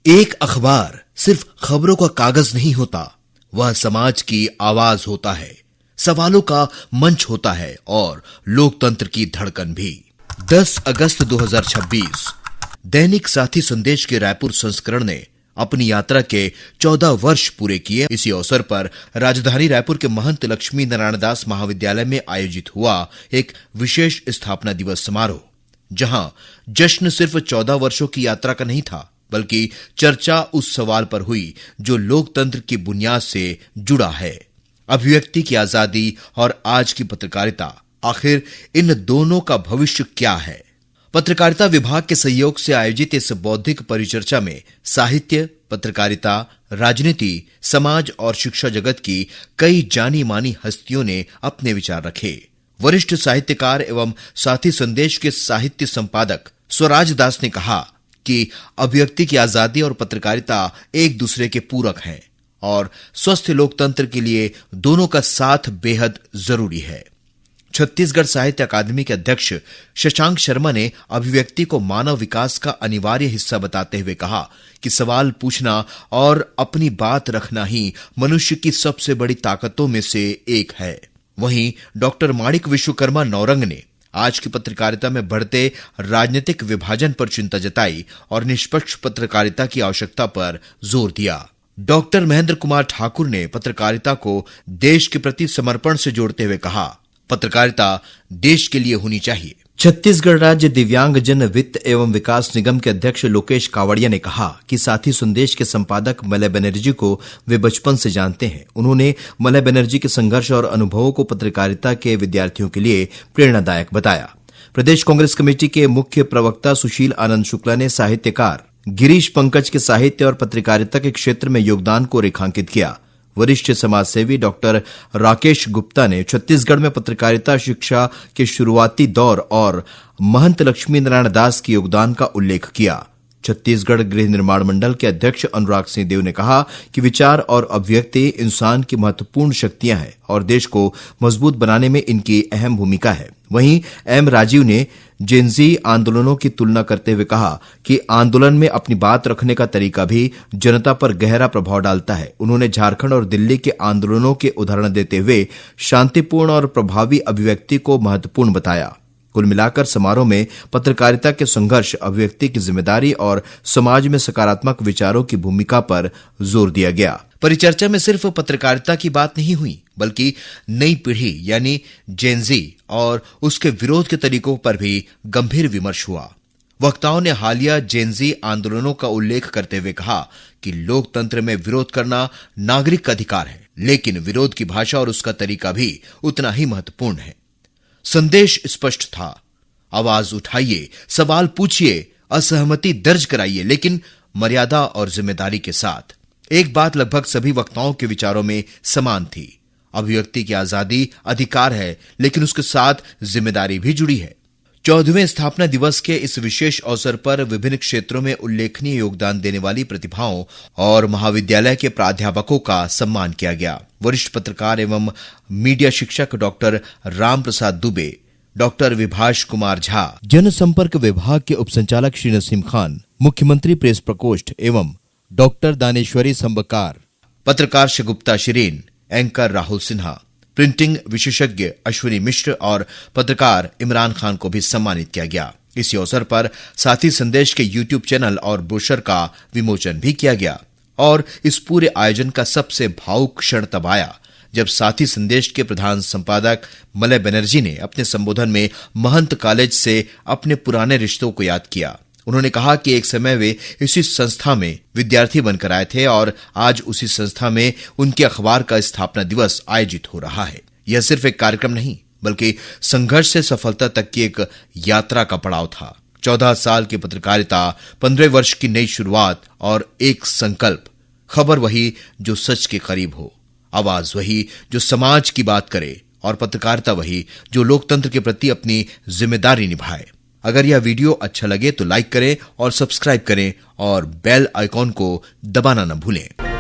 एक अखबार सिर्फ खबरों का कागज नहीं होता, वह समाज की आवाज होता है, सवालों का मंच होता है और लोकतंत्र की धड़कन भी। 10 अगस्त 2026 दैनिक साथी संदेश के रायपुर संस्करण ने अपनी यात्रा के 14 वर्ष पूरे किए। इसी अवसर पर राजधानी रायपुर के महंत लक्ष्मी नारायण दास महाविद्यालय में आयोजित हुआ एक विशेष स्थापना दिवस समारोह, जहां जश्न सिर्फ 14 वर्षों की यात्रा का नहीं था, बल्कि चर्चा उस सवाल पर हुई जो लोकतंत्र की बुनियाद से जुड़ा है, अभिव्यक्ति की आजादी और आज की पत्रकारिता। आखिर इन दोनों का भविष्य क्या है? पत्रकारिता विभाग के सहयोग से आयोजित इस बौद्धिक परिचर्चा में साहित्य, पत्रकारिता, राजनीति, समाज और शिक्षा जगत की कई जानी मानी हस्तियों ने अपने विचार रखे। वरिष्ठ साहित्यकार एवं साथी संदेश के साहित्य संपादक स्वराज दास ने कहा कि अभिव्यक्ति की आजादी और पत्रकारिता एक दूसरे के पूरक हैं और स्वस्थ लोकतंत्र के लिए दोनों का साथ बेहद जरूरी है। छत्तीसगढ़ साहित्य अकादमी के अध्यक्ष शशांक शर्मा ने अभिव्यक्ति को मानव विकास का अनिवार्य हिस्सा बताते हुए कहा कि सवाल पूछना और अपनी बात रखना ही मनुष्य की सबसे बड़ी ताकतों में से एक है। वहीं डॉक्टर माणिक विश्वकर्मा नौरंग ने आज की पत्रकारिता में बढ़ते राजनीतिक विभाजन पर चिंता जताई और निष्पक्ष पत्रकारिता की आवश्यकता पर जोर दिया। डॉक्टर महेंद्र कुमार ठाकुर ने पत्रकारिता को देश के प्रति समर्पण से जोड़ते हुए कहा, पत्रकारिता देश के लिए होनी चाहिए। छत्तीसगढ़ राज्य दिव्यांग जन वित्त एवं विकास निगम के अध्यक्ष लोकेश कावड़िया ने कहा कि साथी संदेश के संपादक मलय बनर्जी को वे बचपन से जानते हैं। उन्होंने मलय बनर्जी के संघर्ष और अनुभवों को पत्रकारिता के विद्यार्थियों के लिए प्रेरणादायक बताया। प्रदेश कांग्रेस कमेटी के मुख्य प्रवक्ता सुशील आनंद शुक्ला ने साहित्यकार गिरीश पंकज के साहित्य और पत्रकारिता के क्षेत्र में योगदान को रेखांकित किया। वरिष्ठ समाजसेवी डॉक्टर राकेश गुप्ता ने छत्तीसगढ़ में पत्रकारिता शिक्षा के शुरुआती दौर और महंत लक्ष्मी नारायण दास के योगदान का उल्लेख किया। छत्तीसगढ़ गृह निर्माण मंडल के अध्यक्ष अनुराग सिंह देव ने कहा कि विचार और अभिव्यक्ति इंसान की महत्वपूर्ण शक्तियां हैं और देश को मजबूत बनाने में इनकी अहम भूमिका है। वहीं एम राजीव ने जेनजी आंदोलनों की तुलना करते हुए कहा कि आंदोलन में अपनी बात रखने का तरीका भी जनता पर गहरा प्रभाव डालता है। उन्होंने झारखंड और दिल्ली के आंदोलनों के उदाहरण देते हुए शांतिपूर्ण और प्रभावी अभिव्यक्ति को महत्वपूर्ण बताया। कुल मिलाकर समारोह में पत्रकारिता के संघर्ष, अभिव्यक्ति की जिम्मेदारी और समाज में सकारात्मक विचारों की भूमिका पर जोर दिया गया। परिचर्चा में सिर्फ पत्रकारिता की बात नहीं हुई, बल्कि नई पीढ़ी यानी जेनजी और उसके विरोध के तरीकों पर भी गंभीर विमर्श हुआ। वक्ताओं ने हालिया जेनजी आंदोलनों का उल्लेख करते हुए कहा कि लोकतंत्र में विरोध करना नागरिक का अधिकार है, लेकिन विरोध की भाषा और उसका तरीका भी उतना ही महत्वपूर्ण है। संदेश स्पष्ट था, आवाज उठाइए, सवाल पूछिए, असहमति दर्ज कराइए, लेकिन मर्यादा और जिम्मेदारी के साथ। एक बात लगभग सभी वक्ताओं के विचारों में समान थी, अभिव्यक्ति की आजादी अधिकार है, लेकिन उसके साथ जिम्मेदारी भी जुड़ी है। 14वें स्थापना दिवस के इस विशेष अवसर पर विभिन्न क्षेत्रों में उल्लेखनीय योगदान देने वाली प्रतिभाओं और महाविद्यालय के प्राध्यापकों का सम्मान किया गया। वरिष्ठ पत्रकार एवं मीडिया शिक्षक डॉक्टर राम प्रसाद दुबे, डॉक्टर विभाष कुमार झा, जनसंपर्क विभाग के उपसंचालक श्री नसीम खान, मुख्यमंत्री प्रेस प्रकोष्ठ एवं डॉक्टर दानेश्वरी संबकार, पत्रकार शगुप्ता शिरेन, एंकर राहुल सिन्हा, प्रिंटिंग विशेषज्ञ अश्विनी मिश्र और पत्रकार इमरान खान को भी सम्मानित किया गया। इसी अवसर पर साथी संदेश के यूट्यूब चैनल और ब्रोशर का विमोचन भी किया गया और इस पूरे आयोजन का सबसे भावुक क्षण तब आया जब साथी संदेश के प्रधान संपादक मलय बनर्जी ने अपने संबोधन में महंत कॉलेज से अपने पुराने रिश्तों को याद किया। उन्होंने कहा कि एक समय वे इसी संस्था में विद्यार्थी बनकर आए थे और आज उसी संस्था में उनके अखबार का स्थापना दिवस आयोजित हो रहा है। यह सिर्फ एक कार्यक्रम नहीं, बल्कि संघर्ष से सफलता तक की एक यात्रा का पड़ाव था। 14 साल की पत्रकारिता, 15 वर्ष की नई शुरुआत और एक संकल्प, खबर वही जो सच के करीब हो, आवाज वही जो समाज की बात करे और पत्रकारिता वही जो लोकतंत्र के प्रति अपनी जिम्मेदारी निभाए। अगर यह वीडियो अच्छा लगे तो लाइक करें और सब्सक्राइब करें और बेल आइकॉन को दबाना न भूलें।